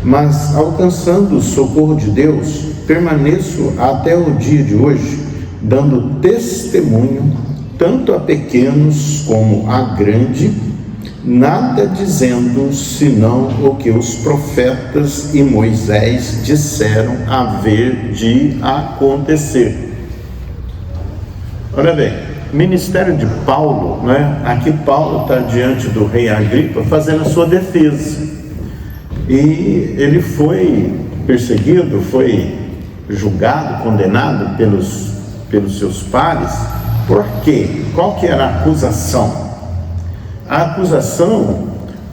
mas alcançando o socorro de Deus, permaneço até o dia de hoje, dando testemunho, tanto a pequenos como a grande, nada dizendo senão o que os profetas e Moisés disseram haver de acontecer. Olha bem, ministério de Paulo, né? Aqui Paulo está diante do rei Agripa fazendo a sua defesa, e ele foi perseguido, foi julgado, condenado pelos seus pares. Por quê? Qual que era a acusação? A acusação,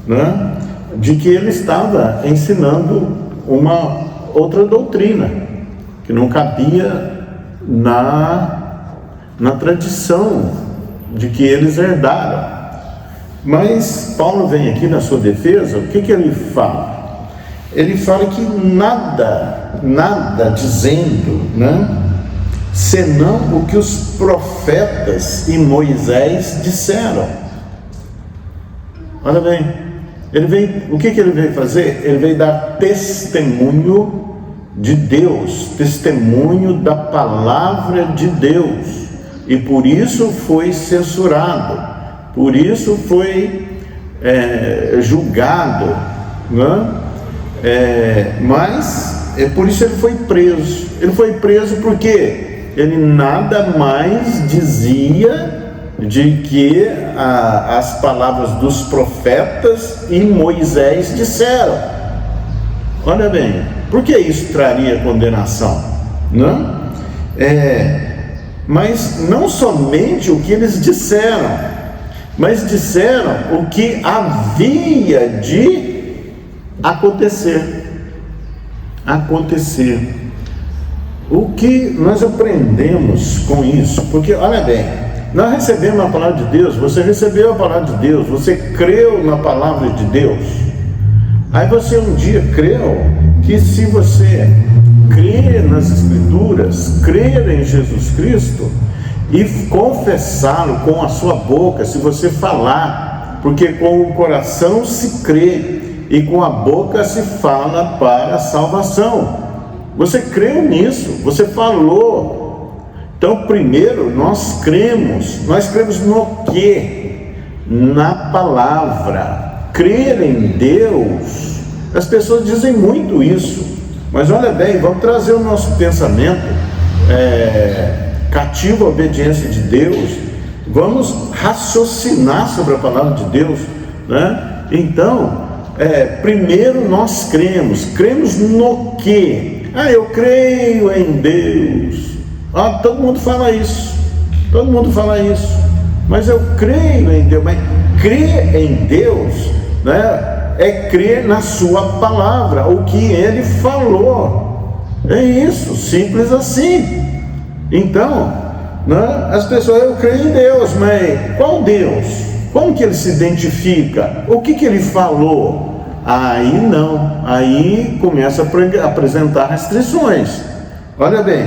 né, de que ele estava ensinando uma outra doutrina que não cabia na tradição de que eles herdaram. Mas Paulo vem aqui na sua defesa, o que ele fala? Ele fala que nada dizendo, né, senão o que os profetas e Moisés disseram. Olha bem, o que ele veio fazer? Ele veio dar testemunho de Deus, testemunho da palavra de Deus, e por isso foi censurado, por isso foi julgado, né? Mas por isso ele foi preso. Ele foi preso porque ele nada mais dizia de que as palavras dos profetas e Moisés disseram. Olha bem, por que isso traria condenação? Não? Mas não somente o que eles disseram, mas disseram o que havia de acontecer. O que nós aprendemos com isso? Porque, olha bem, nós recebemos a palavra de Deus, você recebeu a palavra de Deus, você creu na palavra de Deus. Aí você um dia creu que se você crer nas Escrituras, crer em Jesus Cristo e confessá-lo com a sua boca, se você falar, porque com o coração se crê e com a boca se fala para a salvação. Você creu nisso, você falou. Então, primeiro, nós cremos no quê? Na palavra. Crer em Deus. As pessoas dizem muito isso, mas olha bem, vamos trazer o nosso pensamento cativo à obediência de Deus. Vamos raciocinar sobre a palavra de Deus, né? Então, primeiro nós cremos no quê? Eu creio em Deus. Todo mundo fala isso, mas eu creio em Deus. Mas crer em Deus, né, é crer na sua palavra, o que Ele falou. É isso, simples assim. Então, né, as pessoas, eu creio em Deus, mas qual Deus? Como que Ele se identifica? O que Ele falou? Aí não, aí começa a apresentar restrições. Olha bem,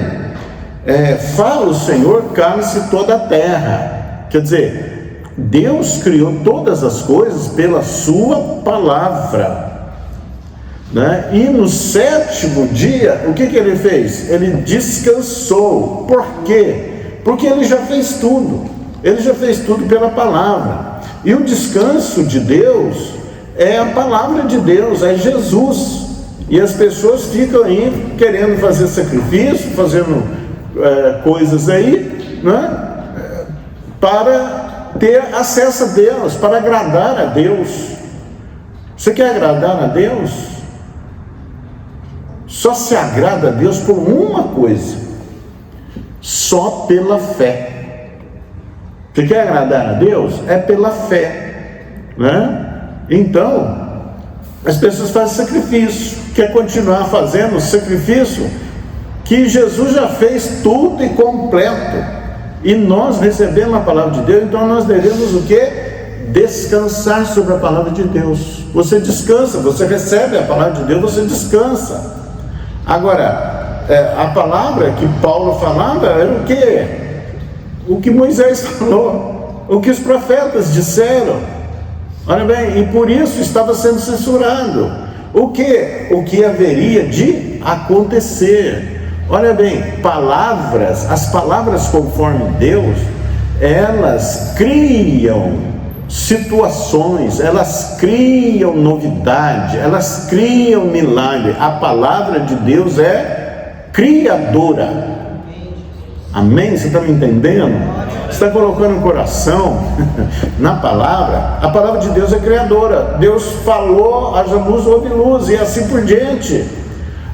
fala o Senhor, cale-se toda a terra. Quer dizer, Deus criou todas as coisas pela sua palavra, né? E no sétimo dia, o que Ele fez? Ele descansou. Por quê? Porque Ele já fez tudo. Ele já fez tudo pela palavra. E o descanso de Deus é a palavra de Deus, é Jesus. E as pessoas ficam aí querendo fazer sacrifício, fazendo coisas aí, né, para ter acesso a Deus, para agradar a Deus. Você quer agradar a Deus? Só se agrada a Deus por uma coisa: só pela fé. Você quer agradar a Deus? É pela fé, né? Então, as pessoas fazem sacrifício, quer continuar fazendo sacrifício que Jesus já fez tudo e completo, e nós recebemos a palavra de Deus, então nós devemos o quê? Descansar sobre a palavra de Deus. Você descansa, você recebe a palavra de Deus, você descansa. Agora, a palavra que Paulo falava era o quê? O que Moisés falou, o que os profetas disseram. Olha bem, e por isso estava sendo censurado. O que haveria de acontecer. Olha bem, as palavras conforme Deus, elas criam situações, elas criam novidade, elas criam milagre. A palavra de Deus é criadora. Amém? Você está me entendendo? Você está colocando o coração na palavra. A palavra de Deus é criadora. Deus falou, haja luz, houve luz, e assim por diante.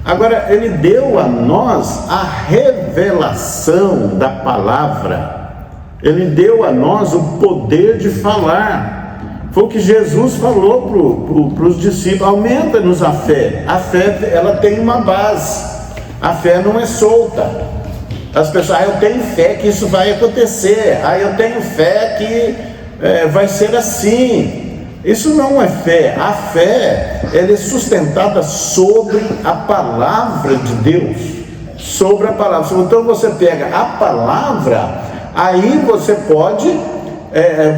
Agora, Ele deu a nós a revelação da palavra. Ele deu a nós o poder de falar. Foi o que Jesus falou para os discípulos: aumenta-nos a fé. A fé, ela tem uma base. A fé não é solta. As pessoas: eu tenho fé que isso vai acontecer. Eu tenho fé que vai ser assim. Isso não é fé. A fé, ela é sustentada sobre a palavra de Deus. Sobre a palavra. Então você pega a palavra, aí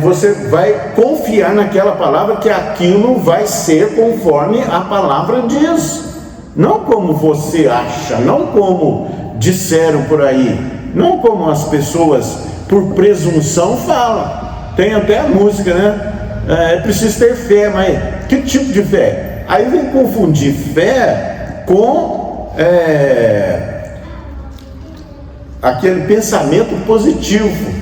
você vai confiar naquela palavra, que aquilo vai ser conforme a palavra diz. Não como você acha, não como disseram por aí, não como as pessoas por presunção falam. Tem até a música, né? É preciso ter fé, mas que tipo de fé? Aí vem confundir fé com aquele pensamento positivo.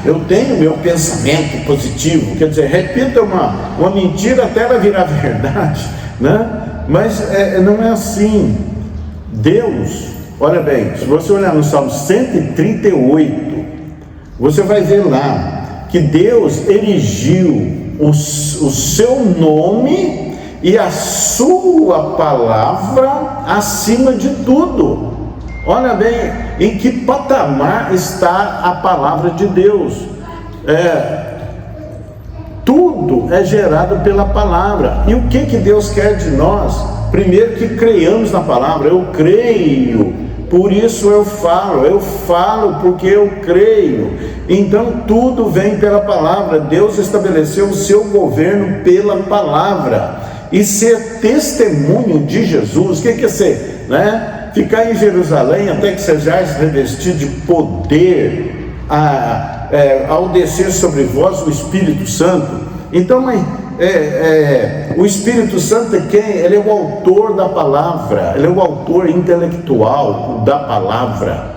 Eu tenho meu pensamento positivo, quer dizer, repita uma mentira até ela virar verdade, né? Mas não é assim. Deus, olha bem, se você olhar no Salmo 138, você vai ver lá que Deus erigiu o seu nome e a sua palavra acima de tudo. Olha bem, em que patamar está a palavra de Deus. Tudo é gerado pela palavra. E o que Deus quer de nós? Primeiro, que creiamos na palavra. Eu creio, por isso eu falo porque eu creio. Então tudo vem pela palavra. Deus estabeleceu o seu governo pela palavra. E ser testemunho de Jesus, o que é ser? Ficar em Jerusalém até que sejais revestidos de poder, ao descer sobre vós o Espírito Santo. Então, o Espírito Santo é quem? Ele é o autor da palavra, ele é o autor intelectual da palavra,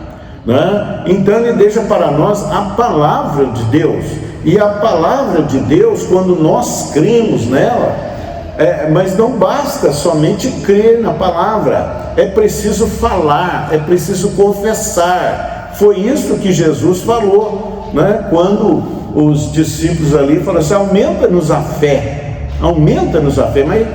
né? Então ele deixa para nós a palavra de Deus. E a palavra de Deus, quando nós cremos nela, mas não basta somente crer na palavra, é preciso falar, é preciso confessar. Foi isso que Jesus falou, né? Quando os discípulos ali falaram assim: aumenta-nos a fé, aumenta-nos a fé. Mas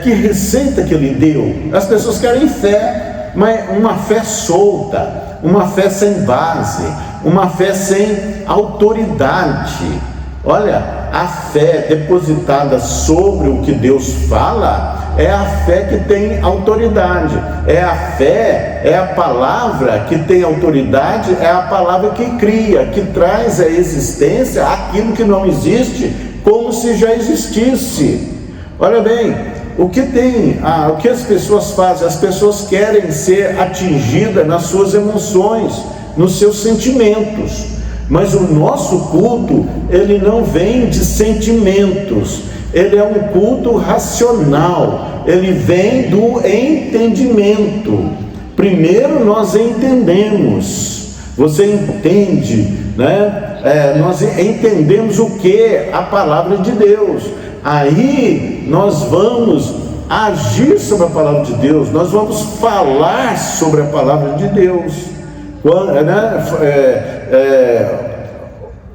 que receita que ele deu? As pessoas querem fé, mas uma fé solta, uma fé sem base, uma fé sem autoridade. Olha, a fé depositada sobre o que Deus fala é a fé que tem autoridade. É a fé, é a palavra que tem autoridade, é a palavra que cria, que traz à existência aquilo que não existe, como se já existisse. Olha bem, o que as pessoas fazem? As pessoas querem ser atingidas nas suas emoções, nos seus sentimentos. Mas o nosso culto, ele não vem de sentimentos, ele é um culto racional, ele vem do entendimento. Primeiro nós entendemos, você entende, né? Nós entendemos o que? A palavra de Deus. Aí nós vamos agir sobre a palavra de Deus, nós vamos falar sobre a palavra de Deus.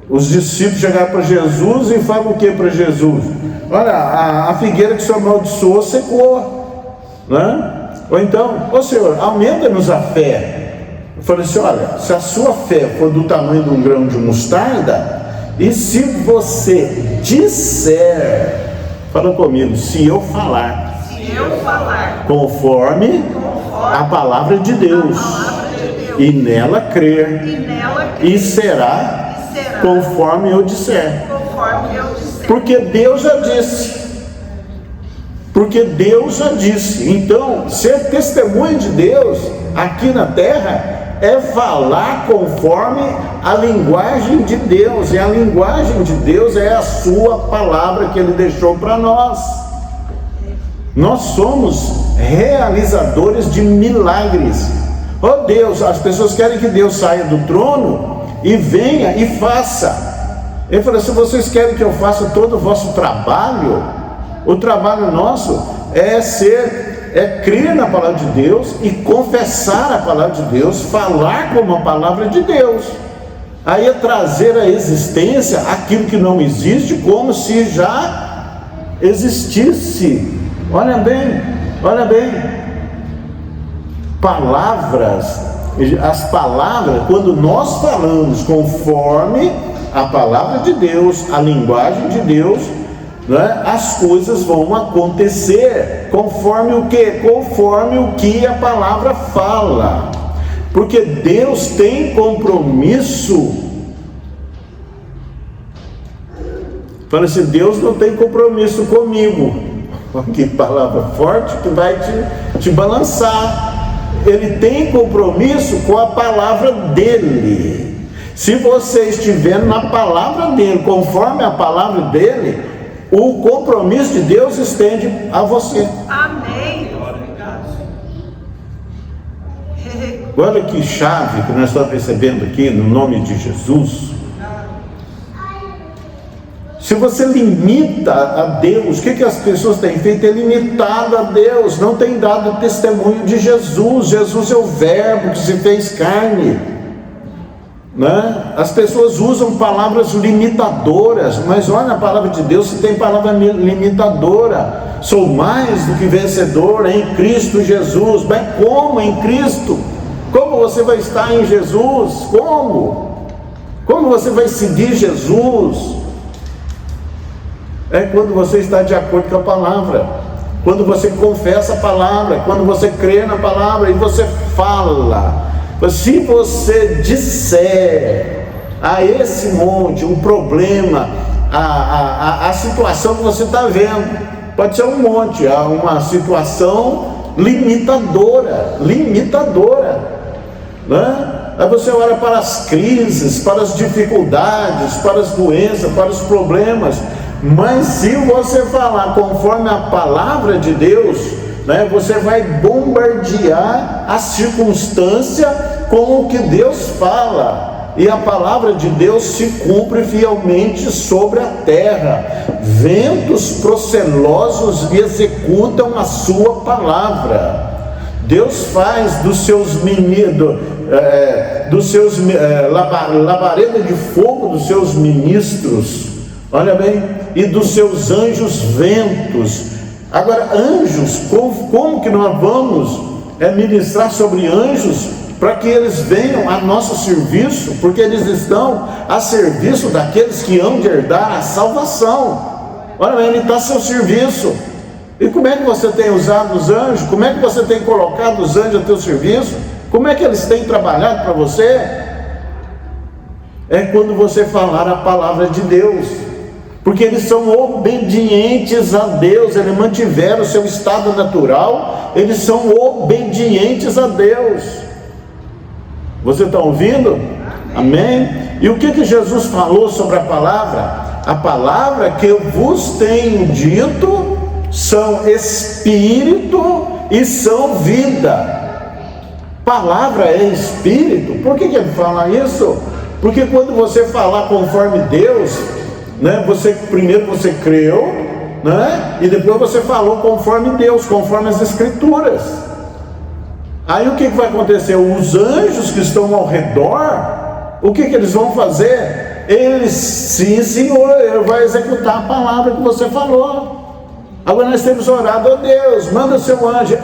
Os discípulos chegaram para Jesus e falam o que para Jesus? Olha, a figueira que o Senhor amaldiçoou secou, né? Ou então: ô Senhor, aumenta-nos a fé. Eu falei assim: olha, se a sua fé for do tamanho de um grão de mostarda, e se você disser, fala comigo, se eu falar conforme a palavra de Deus, e nela crer, e será conforme eu disser. Porque Deus já disse. porque Deus já disse. Então, ser testemunho de Deus aqui na terra é falar conforme a linguagem de Deus, e a linguagem de Deus é a sua palavra que Ele deixou para nós. Nós somos realizadores de milagres. Oh Deus, as pessoas querem que Deus saia do trono e venha e faça. Ele falou: se vocês querem que eu faça todo o vosso trabalho, o trabalho nosso é crer na palavra de Deus e confessar a palavra de Deus, falar como a palavra de Deus. Aí é trazer à existência aquilo que não existe, como se já existisse. Olha bem, palavras, as palavras, quando nós falamos conforme a palavra de Deus, a linguagem de Deus, né, as coisas vão acontecer conforme o que? Conforme o que a palavra fala, porque Deus tem compromisso. Fala assim: Deus não tem compromisso comigo. Que palavra forte que vai te balançar. Ele tem compromisso com a palavra dele. Se você estiver na palavra dele, conforme a palavra dele, o compromisso de Deus estende a você. Amém. Olha que chave que nós estamos recebendo aqui no nome de Jesus. Se você limita a Deus, o que as pessoas têm feito? É limitado a Deus, não tem dado testemunho de Jesus. Jesus é o Verbo que se fez carne, né? As pessoas usam palavras limitadoras, mas olha a palavra de Deus, se tem palavra limitadora: sou mais do que vencedor em Cristo Jesus. Mas como em Cristo? Como você vai estar em Jesus? Como você vai seguir Jesus? É quando você está de acordo com a palavra, quando você confessa a palavra, quando você crê na palavra e você fala. Se você disser a esse monte um problema, a situação que você está vendo, pode ser um monte, uma situação limitadora, né? Aí você olha para as crises, para as dificuldades, para as doenças, para os problemas. Mas se você falar conforme a palavra de Deus, né, você vai bombardear a circunstância com o que Deus fala, e a palavra de Deus se cumpre fielmente sobre a terra. Ventos procelosos executam a sua palavra. Deus faz dos seus labareda de fogo dos seus ministros, olha bem, e dos seus anjos ventos. Agora, anjos, como que nós vamos ministrar sobre anjos para que eles venham a nosso serviço? Porque eles estão a serviço daqueles que hão de herdar a salvação. Olha bem, ele está a seu serviço. E como é que você tem usado os anjos? Como é que você tem colocado os anjos a teu serviço? Como é que eles têm trabalhado para você? É quando você falar a palavra de Deus, porque eles são obedientes a Deus, eles mantiveram o seu estado natural, eles são obedientes a Deus. Você está ouvindo? Amém? E o que Jesus falou sobre a palavra? A palavra que eu vos tenho dito são espírito e são vida. Palavra é espírito. Por que ele fala isso? Porque quando você falar conforme Deus, né, primeiro você creu, né, e depois você falou conforme Deus, conforme as Escrituras. Aí o que vai acontecer? Os anjos que estão ao redor, o que eles vão fazer? Eles, sim Senhor, ele vai executar a palavra que você falou. Agora nós temos orado: ó Deus, manda seu anjo.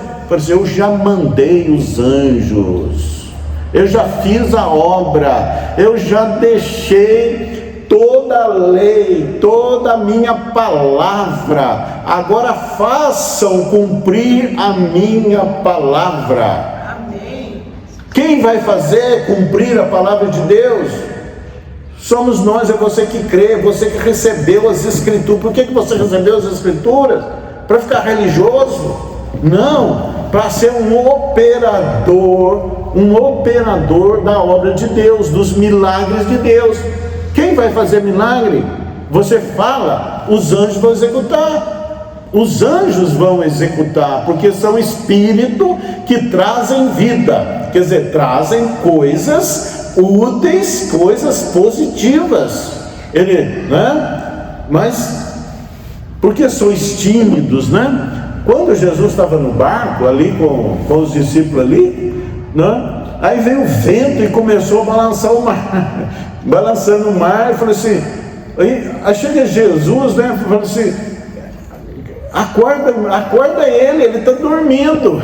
Eu já mandei os anjos, eu já fiz a obra, eu já deixei toda a lei, toda a minha palavra. Agora façam cumprir a minha palavra. Amém. Quem vai fazer cumprir a palavra de Deus? Somos nós, é você que crê, você que recebeu as Escrituras. Por que você recebeu as Escrituras? para ficar religioso. Não, para ser um operador da obra de Deus, dos milagres de Deus. Quem vai fazer milagre? Você fala, os anjos vão executar. Os anjos vão executar, porque são espíritos que trazem vida, quer dizer, trazem coisas úteis, coisas positivas. Mas porque sois tímidos, né? Quando Jesus estava no barco ali com os discípulos ali, né? Aí veio o vento e começou a balançar o mar, balançando o mar, e falou assim, aí chega Jesus, né? Falou assim, acorda ele está dormindo.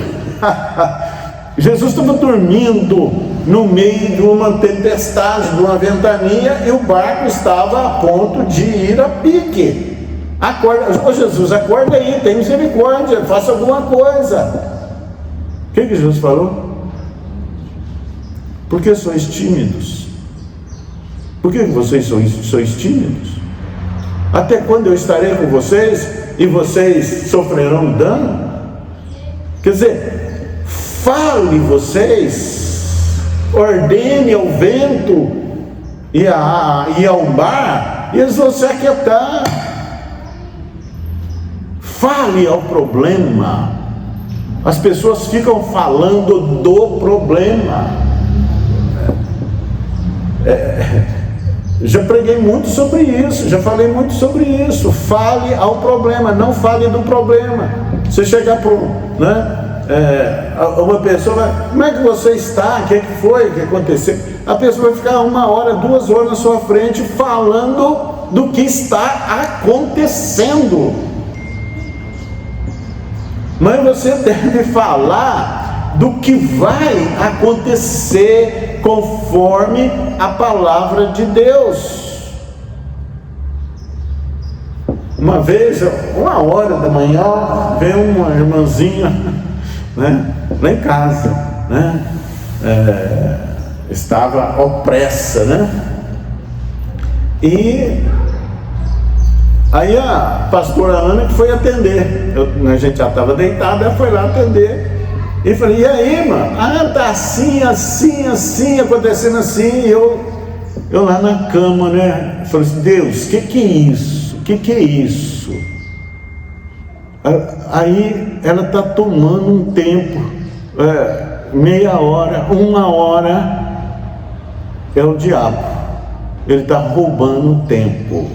Jesus estava dormindo no meio de uma tempestade, de uma ventania, e o barco estava a ponto de ir a pique. Acorda, Jesus, acorda aí, tem misericórdia, faça alguma coisa. O que Jesus falou? Por que sois tímidos? Por que vocês sois tímidos? Até quando eu estarei com vocês e vocês sofrerão dano? Quer dizer, fale vocês, ordene ao vento e ao mar, e eles vão se aquietar. Fale ao problema. As pessoas ficam falando do problema. Já preguei muito sobre isso, já falei muito sobre isso. Fale ao problema, não fale do problema. Você chegar para uma pessoa vai, como é que você está? O que foi? O que aconteceu? A pessoa vai ficar 1 hora, 2 horas na sua frente falando do que está acontecendo. Mas você deve falar do que vai acontecer conforme a palavra de Deus. Uma vez, 1h da manhã, veio uma irmãzinha, né, lá em casa, né, estava opressa, né, e aí a pastora Ana que foi atender, a gente já estava deitado, ela foi lá atender, e falei, e aí, irmã? Tá assim, acontecendo assim, eu lá na cama, né, falei assim, Deus, que é isso? O que é isso? Aí ela está tomando um tempo, meia hora, 1 hora, é o diabo, ele está roubando o tempo.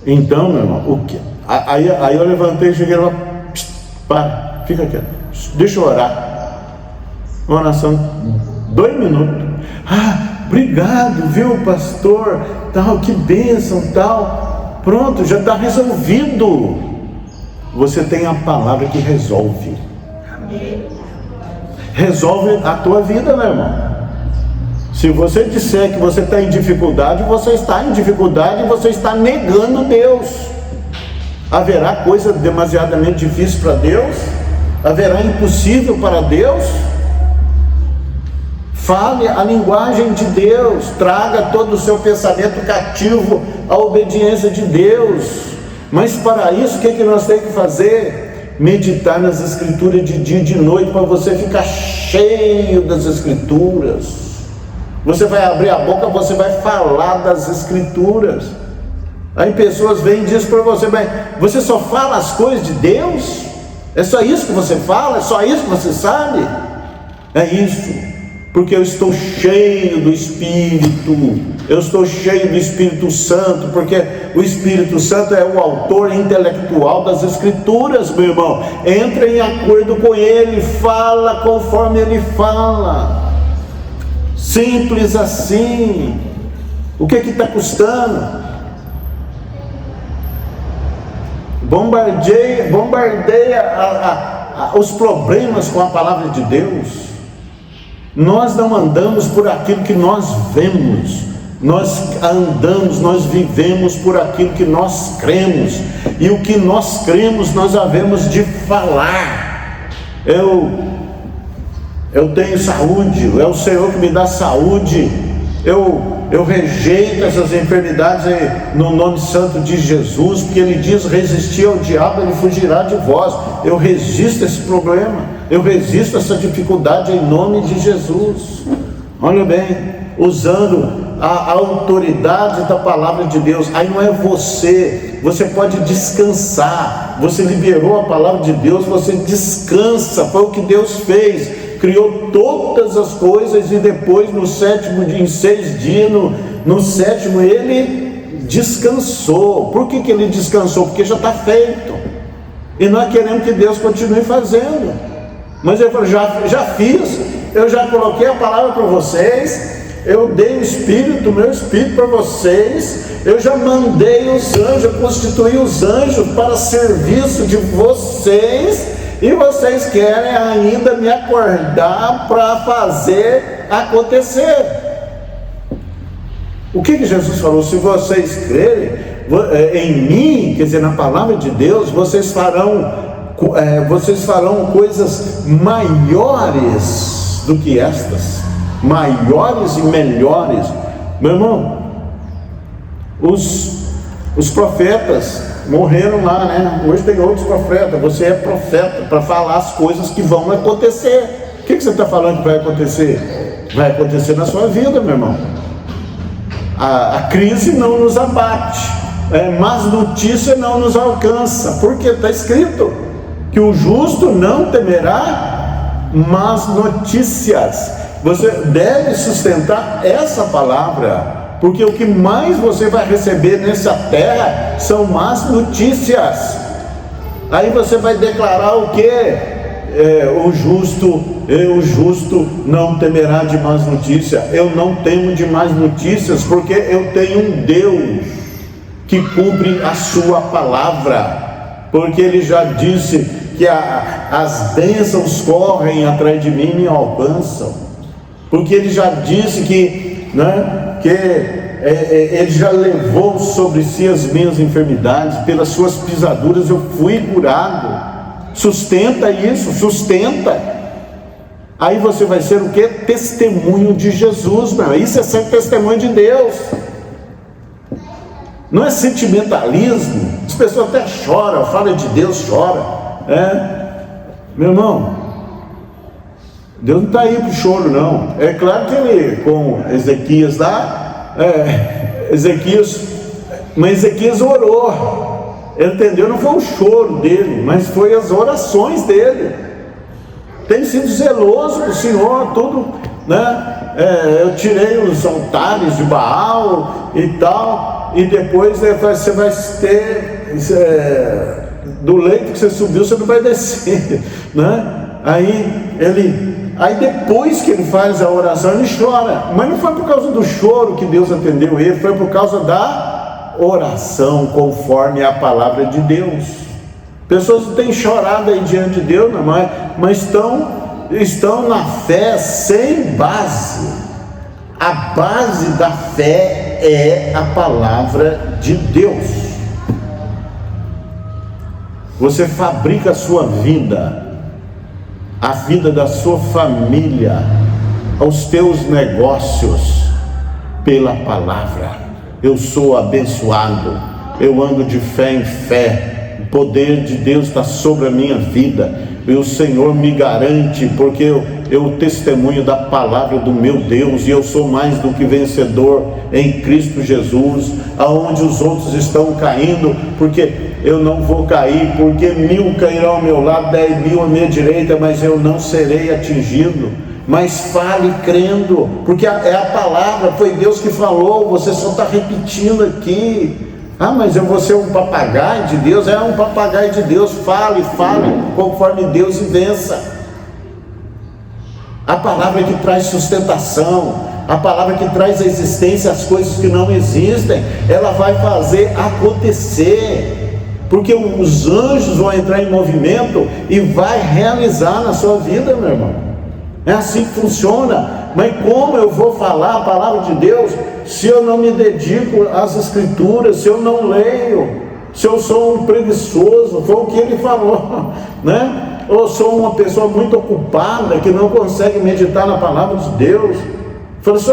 Então, meu irmão, o que? Aí eu levantei e cheguei lá, para, fica quieto, deixa eu orar. Uma oração, 2 minutos. Obrigado, viu, pastor, tal, que bênção, tal. Pronto, já está resolvido. Você tem a palavra que resolve. Resolve a tua vida, meu irmão. Se você disser que você está em dificuldade, você está em dificuldade e você está negando Deus. Haverá coisa demasiadamente difícil para Deus? Haverá impossível para Deus? Fale a linguagem de Deus, traga todo o seu pensamento cativo à obediência de Deus. Mas para isso, o que nós temos que fazer? Meditar nas Escrituras de dia e de noite, para você ficar cheio das Escrituras. Você vai abrir a boca, você vai falar das Escrituras. Aí pessoas vêm e dizem para você, mas você só fala as coisas de Deus? É só isso que você fala? É só isso que você sabe? É isso, porque eu estou cheio do Espírito, eu estou cheio do Espírito Santo, porque o Espírito Santo é o autor intelectual das Escrituras, meu irmão. Entra em acordo com Ele, fala conforme Ele fala. Simples assim. O que está custando? Bombardeia os problemas com a palavra de Deus. Nós não andamos por aquilo que nós vemos, nós andamos, nós vivemos por aquilo que nós cremos, e o que nós cremos nós havemos de falar. Eu tenho saúde, é o Senhor que me dá saúde, eu Eu rejeito essas enfermidades no nome santo de Jesus, porque Ele diz: resistir ao diabo, ele fugirá de vós. Eu resisto a esse problema, eu resisto a essa dificuldade em nome de Jesus. Olha bem, usando a autoridade da palavra de Deus. Aí não é você pode descansar. Você liberou a palavra de Deus, você descansa. Foi o que Deus fez. Criou todas as coisas e depois no sétimo dia, em 6 dias, no sétimo Ele descansou. Por que Ele descansou? Porque já está feito, e nós queremos que Deus continue fazendo. Mas Ele falou: já fiz, eu já coloquei a palavra para vocês, eu dei o meu Espírito para vocês, eu já mandei os anjos, eu constituí os anjos para serviço de vocês, e vocês querem ainda me acordar para fazer acontecer. O que Jesus falou? Se vocês crerem em mim, quer dizer, na palavra de Deus, vocês farão coisas maiores do que estas, maiores e melhores. Meu irmão, os profetas morreram lá, né? Hoje tem outros profetas. Você é profeta para falar as coisas que vão acontecer. O que você está falando que vai acontecer? Vai acontecer na sua vida, meu irmão. A crise não nos abate, más notícia não nos alcança, porque está escrito que o justo não temerá más notícias. Você deve sustentar essa palavra, porque o que mais você vai receber nessa terra são más notícias. Aí você vai declarar o quê? O justo não temerá de más notícias. Eu não temo de más notícias, porque eu tenho um Deus que cumpre a sua palavra, porque Ele já disse que as bênçãos correm atrás de mim e me alcançam, porque Ele já disse que Ele já levou sobre si as minhas enfermidades, pelas suas pisaduras eu fui curado. Sustenta isso, sustenta. Aí você vai ser o que? Testemunho de Jesus, meu. Isso é ser testemunho de Deus. Não é sentimentalismo. As pessoas até choram, falam de Deus, choram. Meu irmão, Deus não está aí para o choro, não. É claro que Ele, com Ezequias lá, mas Ezequias orou. Ele entendeu, não foi o choro dele, mas foi as orações dele. Tem sido zeloso para o Senhor, tudo, né? Eu tirei os altares de Baal e tal, e depois você vai ter, do leito que você subiu, você não vai descer, né? Aí depois que ele faz a oração, ele chora, mas não foi por causa do choro que Deus atendeu ele, foi por causa da oração conforme a palavra de Deus. Pessoas têm chorado aí diante de Deus, mas estão na fé sem base. A base da fé é a palavra de Deus. Você fabrica a sua vida, a vida da sua família, os teus negócios pela palavra. Eu sou abençoado, eu ando de fé em fé, o poder de Deus está sobre a minha vida, e o Senhor me garante, porque eu testemunho da palavra do meu Deus, e eu sou mais do que vencedor em Cristo Jesus. Aonde os outros estão caindo, porque eu não vou cair, porque 1000 cairão ao meu lado, 10.000 à minha direita, mas eu não serei atingido. Mas fale crendo, porque é a palavra, foi Deus que falou, você só está repetindo aqui. Mas eu vou ser um papagaio de Deus? É um papagaio de Deus. Fale conforme Deus, e vença. A palavra que traz sustentação, a palavra que traz a existência às coisas que não existem, ela vai fazer acontecer, porque os anjos vão entrar em movimento e vai realizar na sua vida, meu irmão. É assim que funciona. Mas como eu vou falar a palavra de Deus se eu não me dedico às escrituras, se eu não leio, se eu sou um preguiçoso? Foi o que ele falou, né? Ou sou uma pessoa muito ocupada que não consegue meditar na palavra de Deus. Falou assim: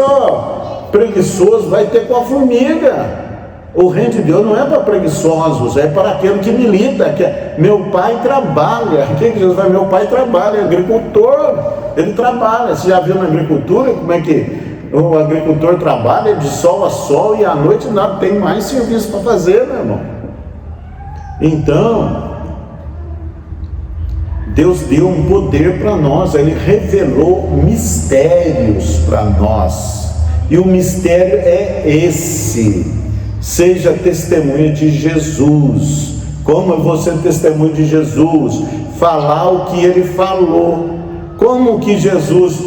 preguiçoso vai ter com a formiga. O reino de Deus não é para preguiçosos, é para aquele que milita, que é, meu pai trabalha. O que Jesus vai? Meu pai trabalha, é agricultor, ele trabalha. Você já viu na agricultura como é que o agricultor trabalha de sol a sol e à noite nada, tem mais serviço para fazer, meu irmão. Então, Deus deu um poder para nós, Ele revelou mistérios para nós, e o mistério é esse: seja testemunha de Jesus. Como eu vou ser testemunha de Jesus? Falar o que Ele falou. Como que Jesus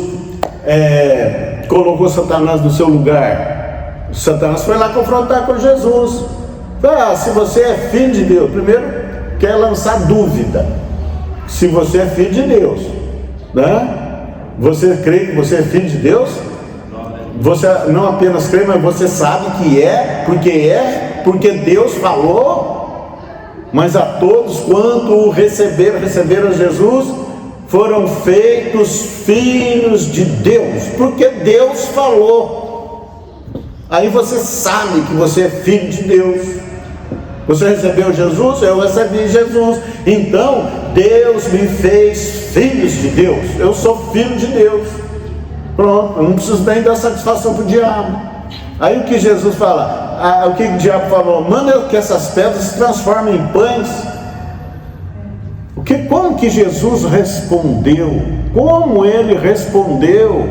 colocou Satanás no seu lugar? Satanás foi lá confrontar com Jesus. Se você é filho de Deus, primeiro quer lançar dúvida se você é filho de Deus, né? Você crê que você é filho de Deus? Você não apenas crê, mas você sabe que porque Deus falou. Mas a todos quanto o receberam Jesus, foram feitos filhos de Deus, porque Deus falou. Aí você sabe que você é filho de Deus. Você recebeu Jesus? Eu recebi Jesus. Então Deus me fez filhos de Deus. Eu sou filho de Deus. Pronto, eu não preciso nem dar satisfação para o diabo. Aí o que Jesus fala? O que o diabo falou? Manda que essas pedras se transformem em pães. Como que Jesus respondeu? Como ele respondeu?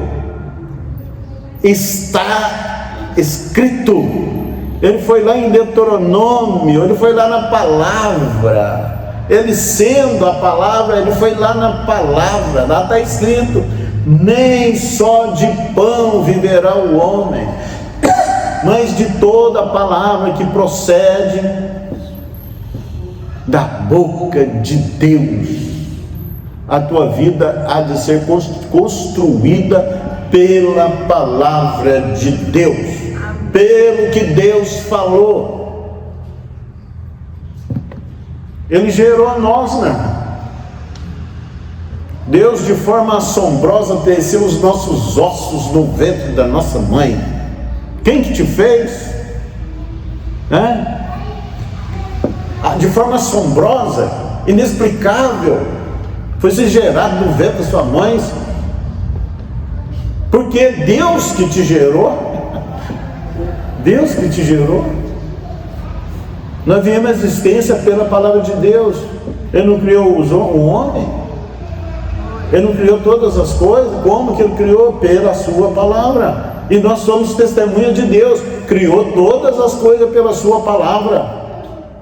Está escrito. Ele foi lá em Deuteronômio, ele foi lá na palavra. Ele sendo a palavra, ele foi lá na palavra. Lá está escrito: nem só de pão viverá o homem, mas de toda a palavra que procede da boca de Deus. A tua vida há de ser construída pela palavra de Deus, pelo que Deus falou. Ele gerou nós, né? Deus de forma assombrosa teceu os nossos ossos no ventre da nossa mãe. Quem que te fez? De forma assombrosa, inexplicável, foi ser gerado no ventre da sua mãe, porque Deus que te gerou. Deus que te gerou. Nós viemos à existência pela palavra de Deus. Ele não criou o homem, Ele não criou todas as coisas. Como que Ele criou? Pela sua palavra. E nós somos testemunha de Deus. Criou todas as coisas pela sua palavra,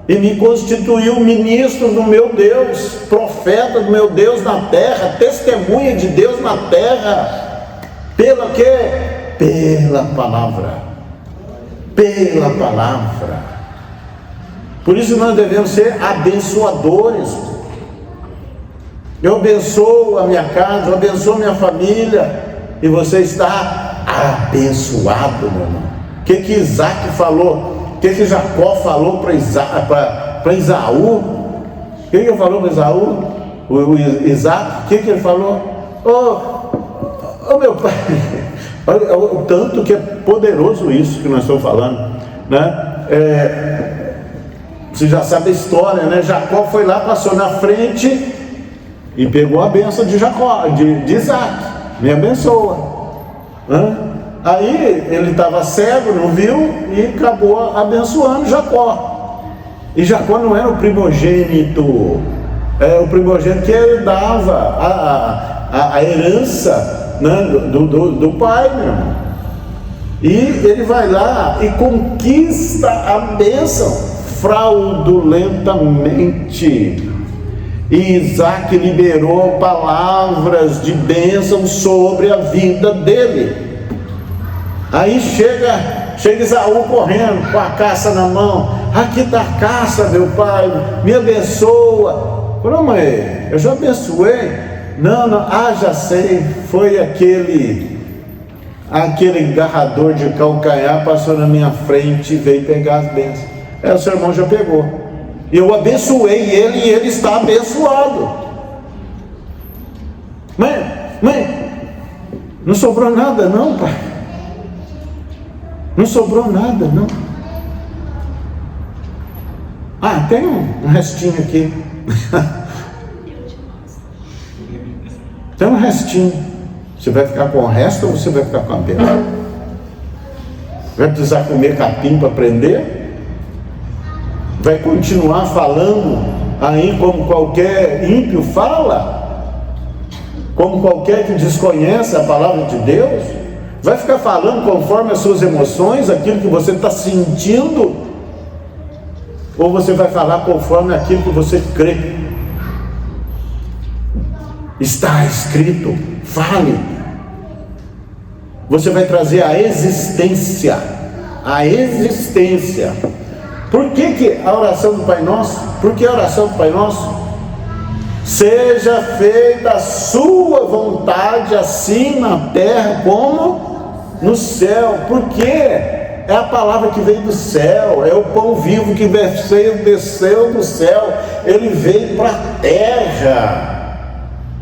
e me constituiu ministro do meu Deus, profeta do meu Deus na terra, testemunha de Deus na terra. Pela quê? Pela palavra. Pela palavra. Por isso nós devemos ser abençoadores. Eu abençoo a minha casa, eu abençoo a minha família, e você está abençoado, meu irmão. O que Isaac falou? O que Jacó falou para Esaú? O que ele falou para Esaú? O Isaac, o que ele falou? Meu pai. Olha o tanto que é poderoso isso que nós estamos falando, né? Você já sabe a história, né? Jacó foi lá, passou na frente e pegou a bênção de Jacó, de Isaac. Me abençoa, né? Aí ele estava cego, não viu, e acabou abençoando Jacó. E Jacó não era o primogênito, o primogênito que ele dava a herança, né, do pai, meu irmão. E ele vai lá e conquista a bênção fraudulentamente. E Isaac liberou palavras de bênção sobre a vida dele. Aí chega Esaú correndo com a caça na mão. Aqui está a caça, meu pai, me abençoa. Falou: mãe, eu já abençoei. Não, já sei, foi aquele agarrador de calcanhar, passou na minha frente e veio pegar as bênçãos. O seu irmão já pegou. Eu abençoei ele e ele está abençoado. Mãe, não sobrou nada não, pai. Não sobrou nada, não. Ah, tem um restinho aqui. Tem um restinho. Você vai ficar com o resto ou você vai ficar com a pedra? Vai precisar comer capim para aprender? Vai continuar falando aí como qualquer ímpio fala? Como qualquer que desconhece a palavra de Deus? Vai ficar falando conforme as suas emoções, aquilo que você está sentindo? Ou você vai falar conforme aquilo que você crê? Está escrito, fale. Você vai trazer a existência. A existência. Por que a oração do Pai Nosso? Por que a oração do Pai Nosso? Seja feita a sua vontade, assim na terra como no céu. Por quê? É a palavra que veio do céu, é o pão vivo que desceu do céu, ele veio para a terra.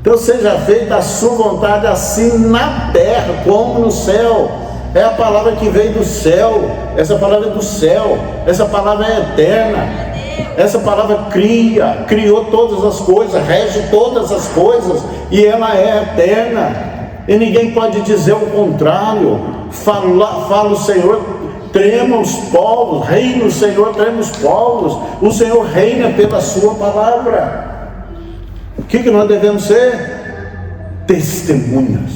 Então seja feita a sua vontade assim na terra como no céu. É a palavra que veio do céu, essa palavra é do céu, essa palavra é eterna, essa palavra criou todas as coisas, rege todas as coisas, e ela é eterna, e ninguém pode dizer o contrário. Fala o Senhor, trema os povos, reina o Senhor, trema os povos, o Senhor reina pela sua palavra. O que nós devemos ser? Testemunhas.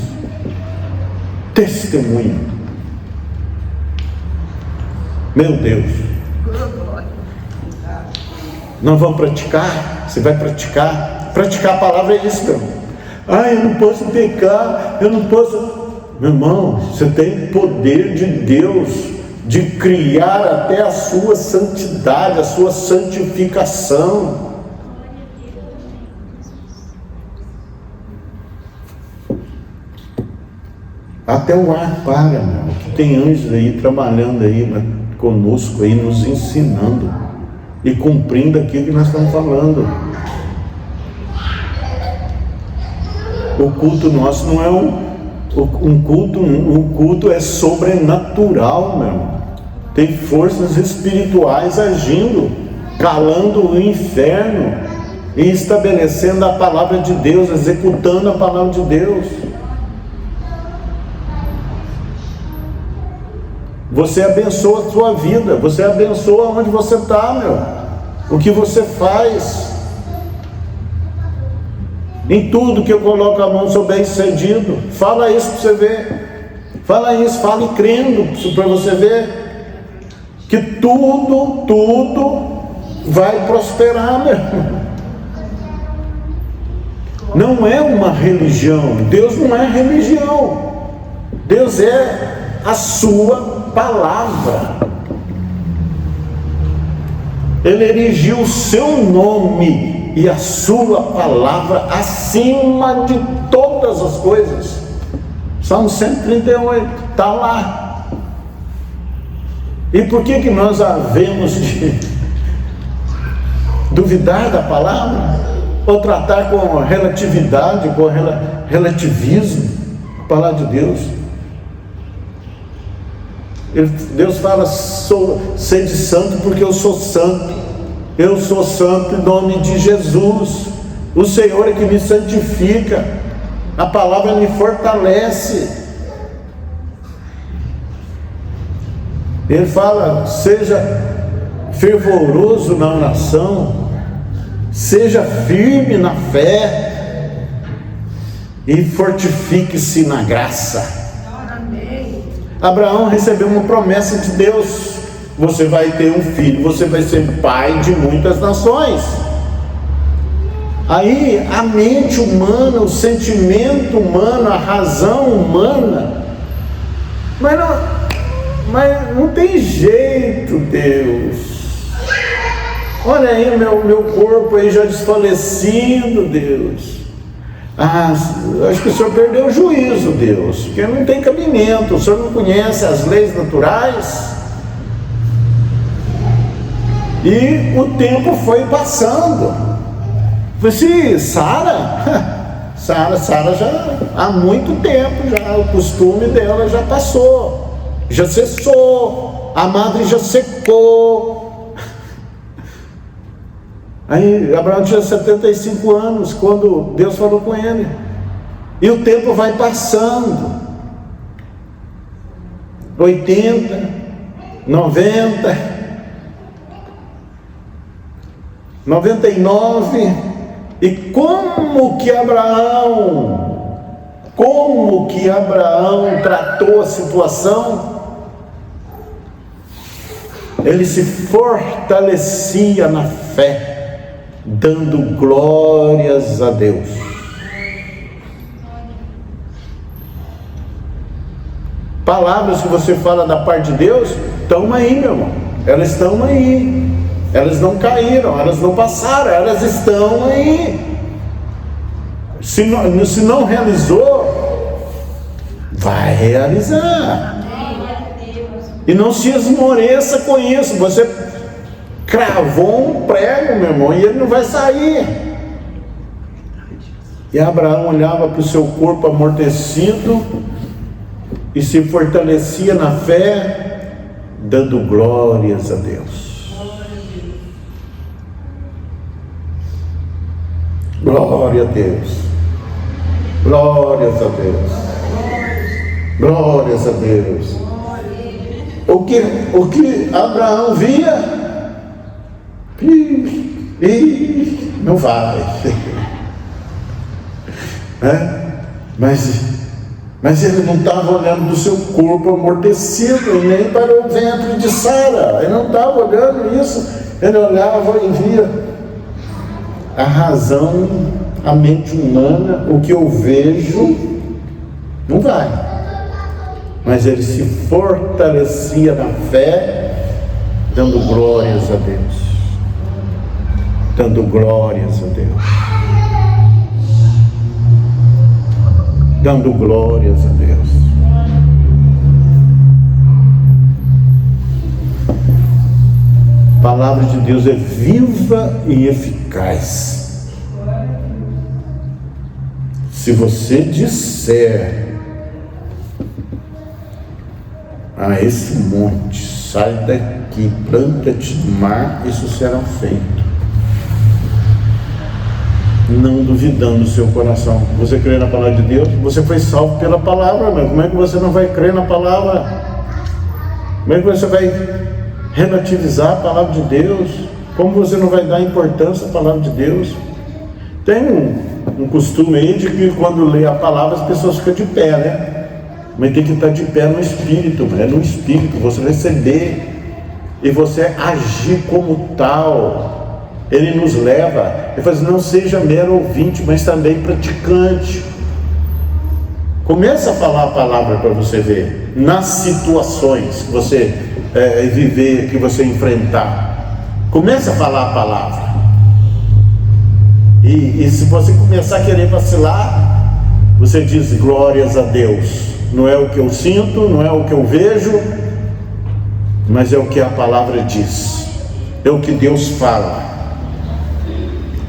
Testemunha. Meu Deus. Nós vamos praticar. Você vai praticar. Praticar a palavra é isso, meu irmão. Eu não posso pecar, eu não posso. Meu irmão, você tem poder de Deus de criar até a sua santidade, a sua santificação. Até o ar para, meu irmão, que tem anjos aí trabalhando aí conosco aí, nos ensinando e cumprindo aquilo que nós estamos falando. O culto nosso não é um culto é sobrenatural, meu irmão. Tem forças espirituais agindo, calando o inferno e estabelecendo a palavra de Deus, executando a palavra de Deus. Você abençoa a sua vida, você abençoa onde você está, meu. O que você faz. Em tudo que eu coloco a mão, sou bem sucedido. Fala isso para você ver. Fala isso, fale crendo para você ver que tudo vai prosperar, meu. Não é uma religião. Deus não é religião. Deus é a sua palavra. Ele erigiu o seu nome e a sua palavra acima de todas as coisas. Salmo 138 está lá. E por que nós havemos de duvidar da palavra? Ou tratar com relatividade, com relativismo a palavra de Deus? Deus fala, sede santo porque eu sou santo. Eu sou santo em nome de Jesus. O Senhor é que me santifica. A palavra me fortalece. Ele fala, seja fervoroso na oração, seja firme na fé e fortifique-se na graça. Abraão recebeu uma promessa de Deus: você vai ter um filho, você vai ser pai de muitas nações. Aí a mente humana, o sentimento humano, a razão humana, mas não tem jeito, Deus. Olha aí meu corpo aí já desfalecido, Deus. Acho que o Senhor perdeu o juízo, Deus, porque não tem cabimento. O Senhor não conhece as leis naturais. E o tempo foi passando. Falei, Sara já há muito tempo, já o costume dela já passou. já cessou, a madre já secou. Aí Abraão tinha 75 anos quando Deus falou com ele, e o tempo vai passando, 80, 90, 99, e como que Abraão tratou a situação? Ele se fortalecia na fé, dando glórias a Deus. Palavras que você fala da parte de Deus estão aí, meu irmão. Elas estão aí. Elas não caíram, elas não passaram, elas estão aí. Se não realizou, vai realizar. E não se esmoreça com isso. Você cravou um prego, meu irmão, e ele não vai sair. E Abraão olhava para o seu corpo amortecido e se fortalecia na fé, dando glórias a Deus. Glória a Deus. Glórias a Deus. Glórias a Deus. O que Abraão via, não vai. Mas ele não estava olhando do seu corpo amortecido, nem para o ventre de Sara. Ele não estava olhando isso. Ele olhava e via a razão, a mente humana, o que eu vejo, não vai. Mas ele se fortalecia na fé, dando glórias a Deus. Dando glórias a Deus. Dando glórias a Deus. A palavra de Deus é viva e eficaz. Se você disser a esse monte, sai daqui, planta-te no mar, isso será feito. Não duvidando do seu coração. Você crê na palavra de Deus? Você foi salvo pela palavra, mas como é que você não vai crer na palavra? Como é que você vai relativizar a palavra de Deus? Como você não vai dar importância à palavra de Deus? Tem um costume aí de que quando lê a palavra as pessoas ficam de pé, né? Mas tem que estar de pé no Espírito, é no Espírito, você receber e você agir como tal. Ele nos leva, ele fala assim, não seja mero ouvinte, mas também praticante. Começa a falar a palavra para você ver, nas situações que você viver, que você enfrentar. Começa a falar a palavra. E se você começar a querer vacilar, você diz glórias a Deus. Não é o que eu sinto, não é o que eu vejo, mas é o que a palavra diz. É o que Deus fala.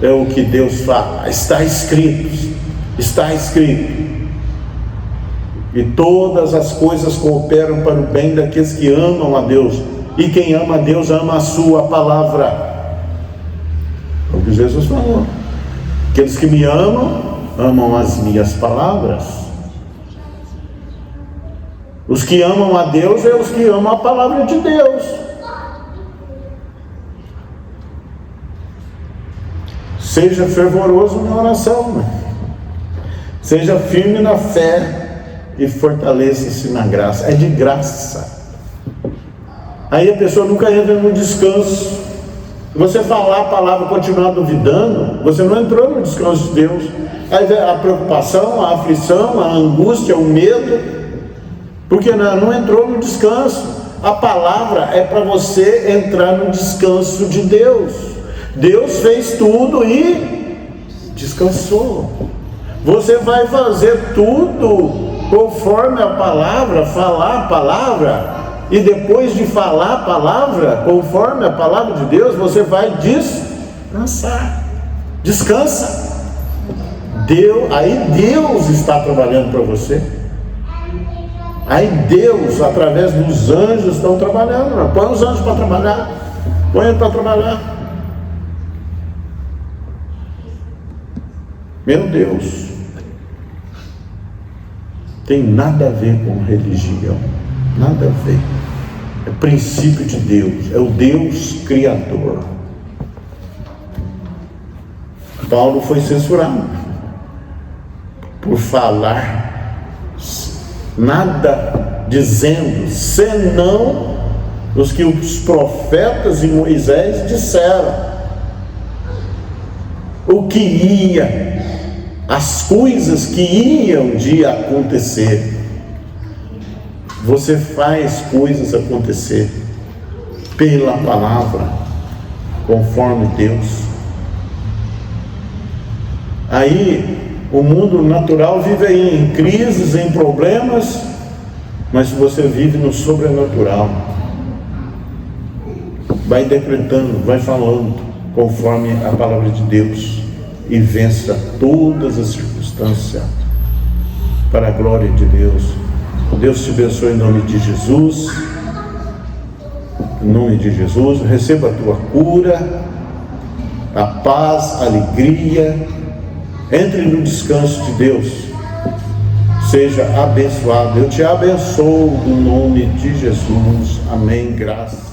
É o que Deus fala. Está escrito. Está escrito. E todas as coisas cooperam para o bem daqueles que amam a Deus. E quem ama a Deus ama a sua palavra. É o que Jesus falou. Aqueles que me amam, amam as minhas palavras. Os que amam a Deus é os que amam a palavra de Deus. Seja fervoroso na oração, seja firme na fé e fortaleça-se na graça. É de graça. Aí a pessoa nunca entra no descanso. Se você falar a palavra e continuar duvidando, você não entrou no descanso de Deus. Aí vem a preocupação, a aflição, a angústia, o medo, porque não entrou no descanso. A palavra é para você entrar no descanso de Deus. Deus fez tudo e descansou. Você vai fazer tudo conforme a palavra, falar a palavra, e depois de falar a palavra, conforme a palavra de Deus, você vai descansar. Descansa. Aí Deus está trabalhando para você. Aí Deus, através dos anjos, estão trabalhando. Né? Põe os anjos para trabalhar. Põe ele para trabalhar. Meu Deus. Tem nada a ver com religião. Nada a ver. É princípio de Deus. É o Deus Criador. Paulo foi censurado por falar nada dizendo, senão os que os profetas e Moisés disseram. O que ia, as coisas que iam de acontecer. Você faz coisas acontecer pela palavra, conforme Deus. Aí o mundo natural vive aí em crises, em problemas, mas você vive no sobrenatural. Vai decretando, vai falando conforme a palavra de Deus e vença todas as circunstâncias para a glória de Deus. Deus te abençoe em nome de Jesus. Em nome de Jesus, receba a tua cura, a paz, a alegria. Entre no descanso de Deus. Seja abençoado. Eu te abençoo no nome de Jesus. Amém. Graças.